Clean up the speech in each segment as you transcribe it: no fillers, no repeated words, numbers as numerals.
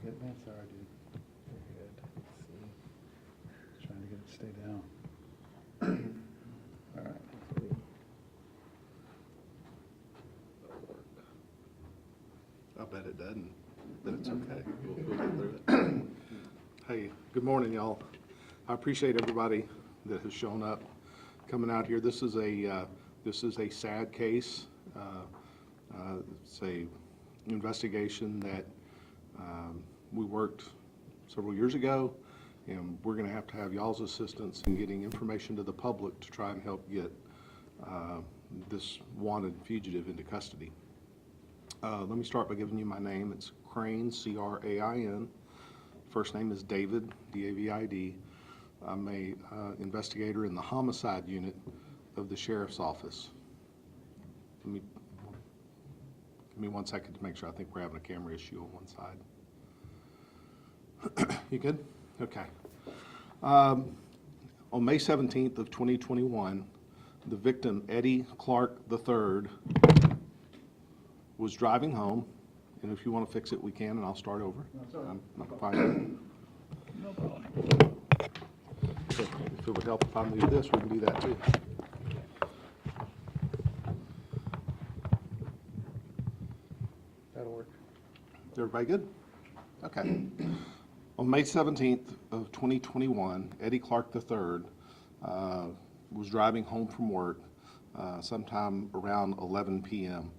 Good, man. Sorry, dude. You're good. Let's see. Trying to get it to stay down. All right. I bet it doesn't, but it's okay. We'll get through it. Hey, good morning, y'all. I appreciate everybody that has shown up, coming out here. This is a sad case. It's a investigation that we worked several years ago, and we're going to have y'all's assistance in getting information to the public to try and help get this wanted fugitive into custody. Let me start by giving you my name. It's Crain, C-R-A-I-N. First name is David, D-A-V-I-D. I'm a investigator in the homicide unit of the sheriff's office. Give me 1 second to make sure. I think we're having a camera issue on one side. You good? Okay. On May 17th of 2021, the victim, Eddie Clark III, was driving home, and if you want to fix it, we can, and I'll start over. I'm fine. No problem. If it would help if I move this, we can do that too. That'll work. Is everybody good? Okay. On May 17th of 2021, Eddie Clark III was driving home from work sometime around 11 p.m.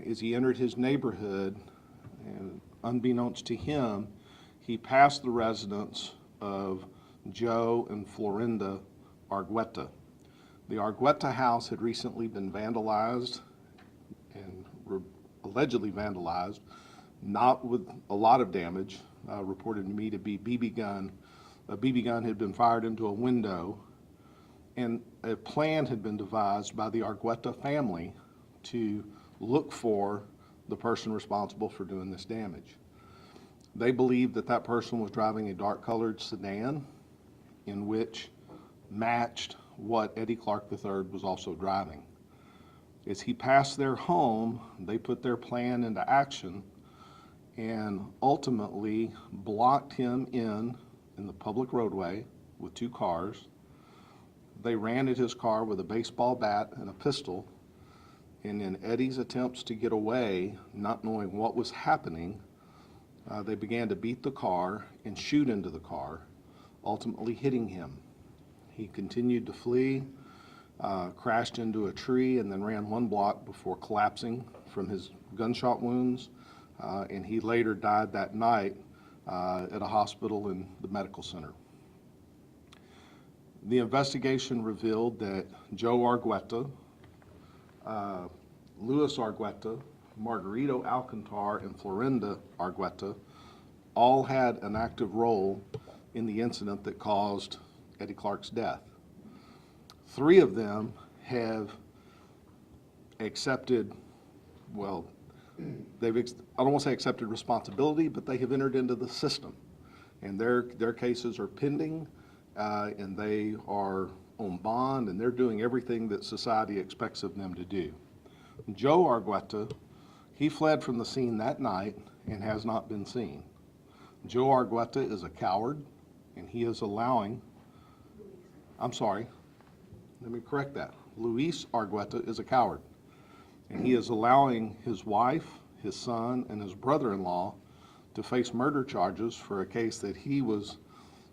As he entered his neighborhood, and unbeknownst to him, he passed the residence of Joe and Florinda Argueta. The Argueta house had recently been vandalized and allegedly vandalized, not with a lot of damage, reported to me to be BB gun. A BB gun had been fired into a window, and a plan had been devised by the Argueta family to look for the person responsible for doing this damage. They believed that that person was driving a dark-colored sedan in which matched what Eddie Clark III was also driving. As he passed their home, they put their plan into action and ultimately blocked him in the public roadway with 2 cars. They ran at his car with a baseball bat and a pistol, and in Eddie's attempts to get away, not knowing what was happening, they began to beat the car and shoot into the car, ultimately hitting him. He continued to flee, crashed into a tree, and then ran 1 block before collapsing from his gunshot wounds, and he later died that night at a hospital in the medical center. The investigation revealed that Joe Argueta, Luis Argueta, Margarito Alcantar, and Florinda Argueta all had an active role in the incident that caused Eddie Clark's death. 3 of them have accepted, well, I don't want to say accepted responsibility, but they have entered into the system, and their cases are pending, and they are on bond, and they're doing everything that society expects of them to do. Joe Argueta, he fled from the scene that night and has not been seen. Joe Argueta is a coward, and he is allowing, I'm sorry, let me correct that. Luis Argueta is a coward, and he is allowing his wife, his son, and his brother-in-law to face murder charges for a case that he was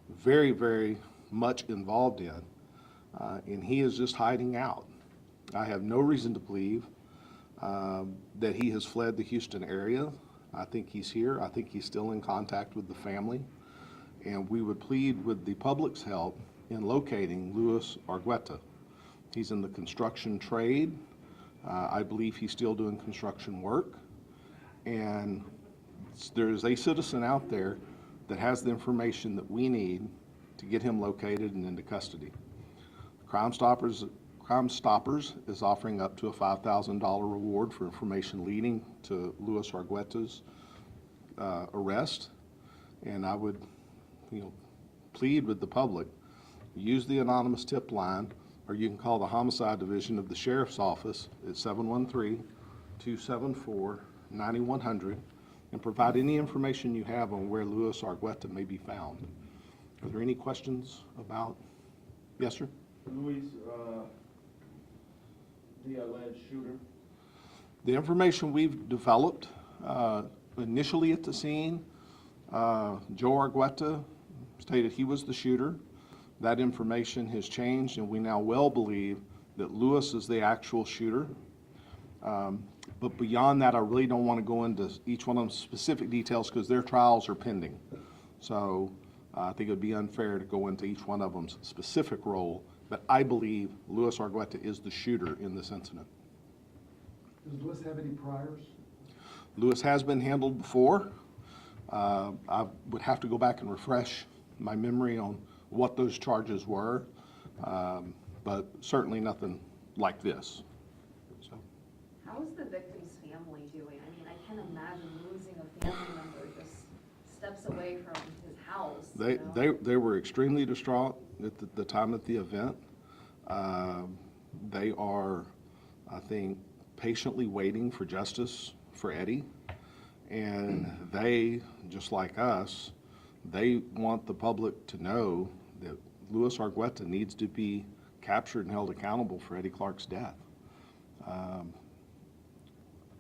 very, very much involved in, and he is just hiding out. I have no reason to believe that he has fled the Houston area. I think he's here. I think he's still in contact with the family, and we would plead with the public's help in locating Luis Argueta. He's in the construction trade. I believe he's still doing construction work, and there's a citizen out there that has the information that we need to get him located and into custody. Crime Stoppers is offering up to a $5,000 reward for information leading to Luis Argueta's arrest, and I would, plead with the public, use the anonymous tip line, or you can call the homicide division of the sheriff's office at 713-274-9100, and provide any information you have on where Luis Argueta may be found. Are there any questions about? Yes, sir? Luis, the alleged shooter. The information we've developed initially at the scene, Joe Argueta stated he was the shooter. That information has changed, and we now well believe that Luis is the actual shooter. But beyond that, I really don't want to go into each one of them specific details because their trials are pending. So I think it would be unfair to go into each one of them's specific role, but I believe Luis Argueta is the shooter in this incident. Does Luis have any priors? Luis has been handled before. I would have to go back and refresh my memory on what those charges were, but certainly nothing like this. So, how is the victim's family doing? I mean, I can't imagine losing a family member just steps away from his house. they were extremely distraught at the time of the event. They are, I think, patiently waiting for justice for Eddie, and they, just like us, they want the public to know that Luis Argueta needs to be captured and held accountable for Eddie Clark's death.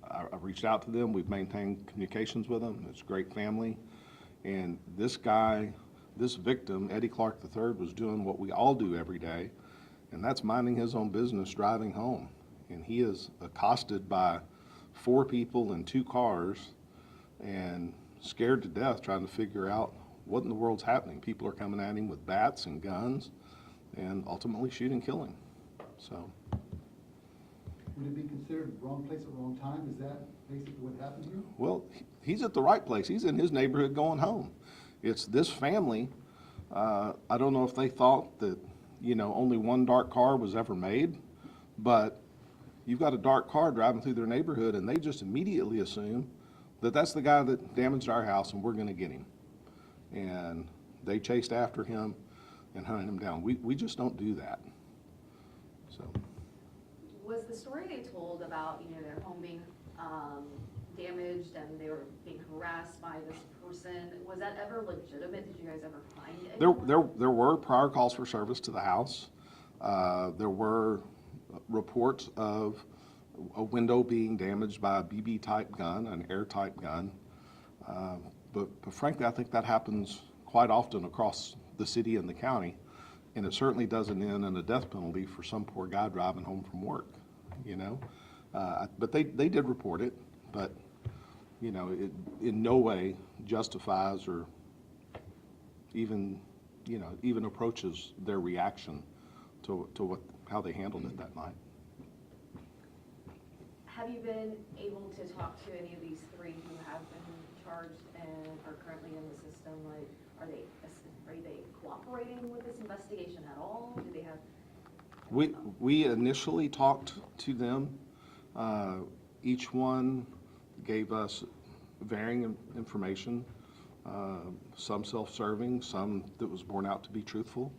I've reached out to them. We've maintained communications with them. It's a great family. And this guy, this victim, Eddie Clark III, was doing what we all do every day, and that's minding his own business, driving home. And he is accosted by 4 people in 2 cars and scared to death trying to figure out what in the world's happening. People are coming at him with bats and guns and ultimately shoot and kill him. So, Would it be considered wrong place at wrong time? Is that basically what happened here? well, he's at the right place. He's in his neighborhood going home. It's this family. I don't know if they thought that, only one dark car was ever made, but you've got a dark car driving through their neighborhood, and they just immediately assume that that's the guy that damaged our house, and we're going to get him. And they chased after him and hunted him down. We just don't do that. So, Was the story they told about, their home being damaged and they were being harassed by this person, was that ever legitimate? Did you guys ever find anyone? there were prior calls for service to the house. There were reports of a window being damaged by a BB type gun, an air type gun. But frankly, I think that happens quite often across the city and the county, and it certainly doesn't end in a death penalty for some poor guy driving home from work, But they did report it, but, it in no way justifies or even approaches their reaction to how they handled it that night. Have you been able to talk to any of these 3 who have been charged and are currently in the system? Like, are they cooperating with this investigation at all? Do they have? We initially talked to them. Each one gave us varying information, some self-serving, some that was borne out to be truthful.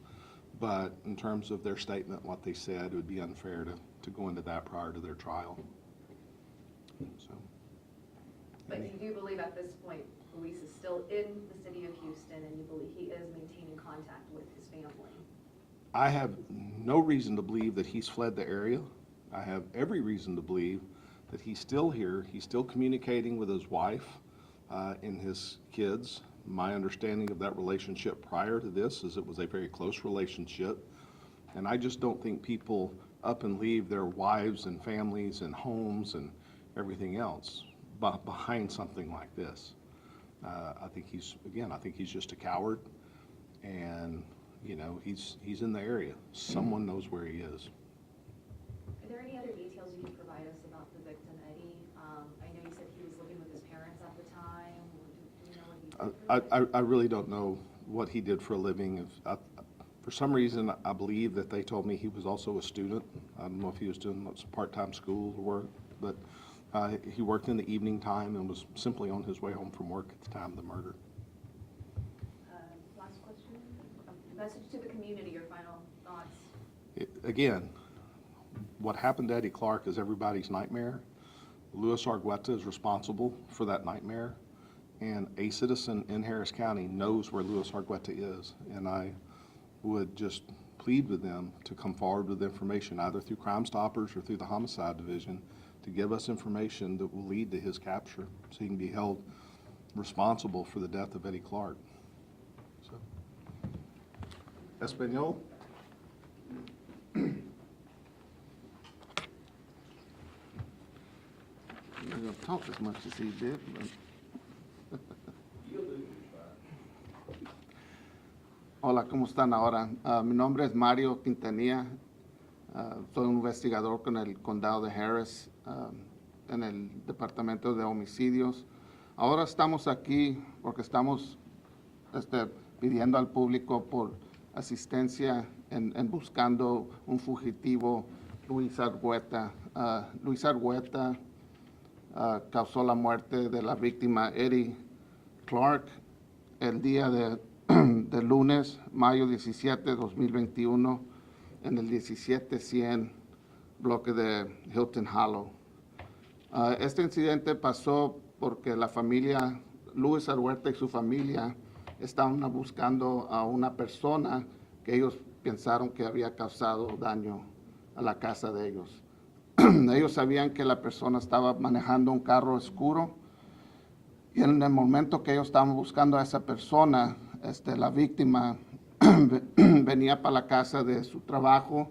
But in terms of their statement, what they said, it would be unfair to go into that prior to their trial. So. But you do believe at this point Luis is still in the city of Houston, and you believe he is maintaining contact with his family? I have no reason to believe that he's fled the area. I have every reason to believe that he's still here. He's still communicating with his wife and his kids. My understanding of that relationship prior to this is it was a very close relationship. And I just don't think people up and leave their wives and families and homes and everything else behind something like this. I think he's just a coward, and he's in the area. Someone knows where he is. Are there any other details you can provide us about the victim, Eddie? I know you said he was living with his parents at the time. Do you know what he did for a living? I really don't know what he did for a living. For some reason, I believe that they told me he was also a student. I don't know if he was doing some part-time school work, but he worked in the evening time and was simply on his way home from work at the time of the murder. Last question. Message to the community, your final thoughts. Again, what happened to Eddie Clark is everybody's nightmare. Luis Argueta is responsible for that nightmare. and a citizen in Harris County knows where Luis Argueta is. And I would just plead with them to come forward with information, either through Crime Stoppers or through the Homicide Division, to give us information that will lead to his capture so he can be held responsible for the death of Eddie Clark. So, Espanol? I'm not going to talk as much as he did, but. Hola, ¿cómo están ahora? Mi nombre es Mario Quintanilla. Soy un investigador con el condado de Harris, en el departamento de homicidios. Ahora estamos aquí porque estamos pidiendo al público por asistencia en buscando un fugitivo, Luis Argueta. Luis Argueta causó la muerte de la víctima Eddie Clark el día de lunes, mayo 17, 2021, en el 1700 bloque de Hilton Hollow. Este incidente pasó porque la familia, Luis Argueta y su familia, estaban buscando a una persona que ellos pensaron que había causado daño a la casa de ellos. Ellos sabían que la persona estaba manejando un carro oscuro y en el momento que ellos estaban buscando a esa persona, la víctima venía para la casa de su trabajo.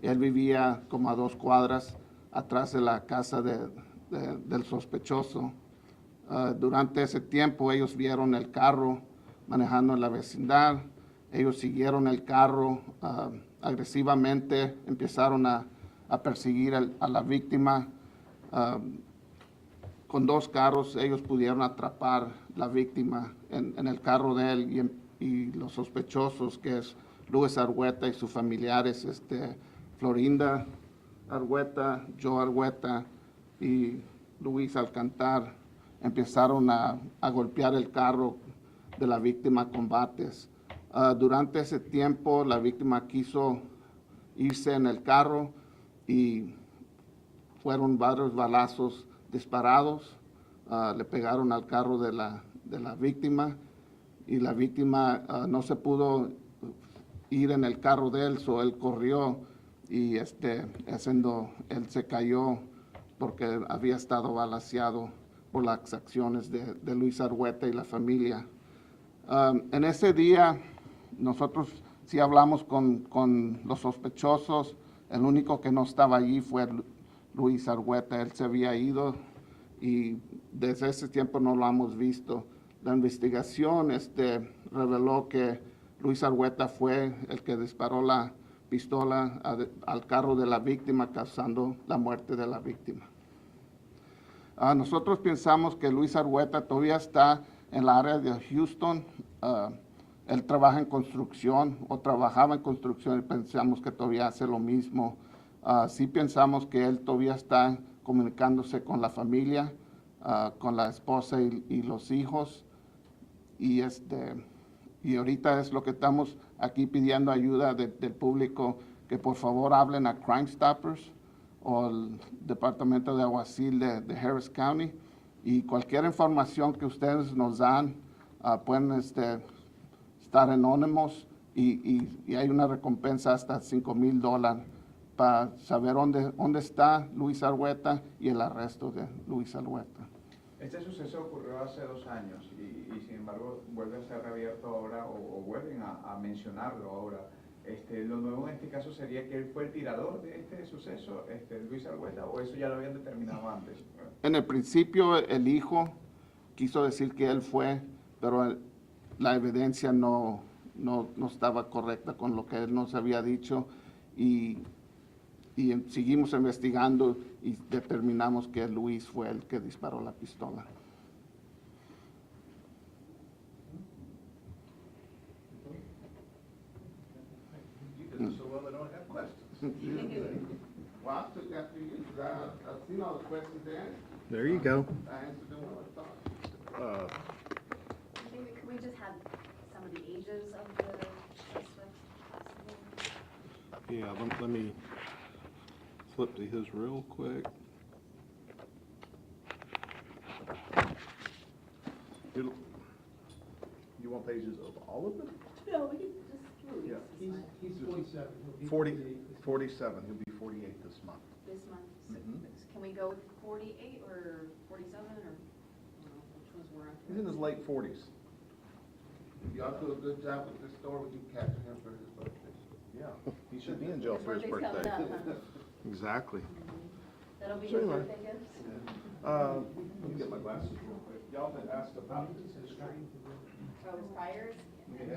Él vivía como a 2 cuadras atrás de la casa del sospechoso. Durante ese tiempo ellos vieron el carro manejando en la vecindad. Ellos siguieron el carro agresivamente, empezaron a perseguir a la víctima. Con 2 carros ellos pudieron atrapar la víctima en el carro de él y los sospechosos, que es Luis Argueta y sus familiares, Florinda Argueta, Joe Argueta y Luis Alcantar, empezaron a golpear el carro de la víctima con bates. Durante ese tiempo la víctima quiso irse en el carro y fueron varios balazos disparados, le pegaron al carro de la víctima y la víctima no se pudo ir en el carro de él, so él corrió y él se cayó porque había estado balaceado por las acciones de Luis Argueta y la familia. En ese día nosotros sí hablamos con los sospechosos. El único que no estaba allí fue Luis Argueta. Él se había ido y desde ese tiempo no lo hemos visto. La investigación reveló que Luis Argueta fue el que disparó la pistola al carro de la víctima, causando la muerte de la víctima. Nosotros pensamos que Luis Argueta todavía está en la área de Houston. Él trabaja en construcción o trabajaba en construcción y pensamos que todavía hace lo mismo. Sí pensamos que él todavía está comunicándose con la familia, con la esposa y los hijos. Y ahorita es lo que estamos aquí pidiendo ayuda del público, que por favor hablen a Crime Stoppers o el Departamento de Alguacil de Harris County, y cualquier información que ustedes nos dan pueden estar anónimos y hay una recompensa hasta $5,000 para saber dónde está Luis Argueta y el arresto de Luis Argueta. Este suceso ocurrió hace 2 años y sin embargo vuelve a ser reabierto ahora o vuelven a mencionarlo ahora. Lo nuevo en este caso sería que él fue el tirador de este suceso, Luis Argueta, o eso ya lo habían determinado antes. En el principio el hijo quiso decir que él fue, pero la evidencia no estaba correcta con lo que él nos había dicho y seguimos investigando y determinamos que Luis fue el que disparó la pistola. You did so well, I don't have questions. Well, after you, I've seen all the questions there. There you go. I answered them well, I thought. Maybe could we just have some of the ages of the suspects possible? Yeah, let me flip to his real quick. pages of all of them? No, we can just release Yeah. this one. He's 47. He'll be 40, 48. 47, he'll be 48 this month. This month, so Mhm. can we go with 48 or 47, or, I don't know, which one's more He's in his late 40s. If y'all do a good job with this store, we can capture him for his birthday. Yeah, he should be in jail for his birthday's birthday. coming up, huh? Exactly. That'll be So his anyway. birthday gift? Let me get my glasses real quick. Y'all had asked about Oh, his priors?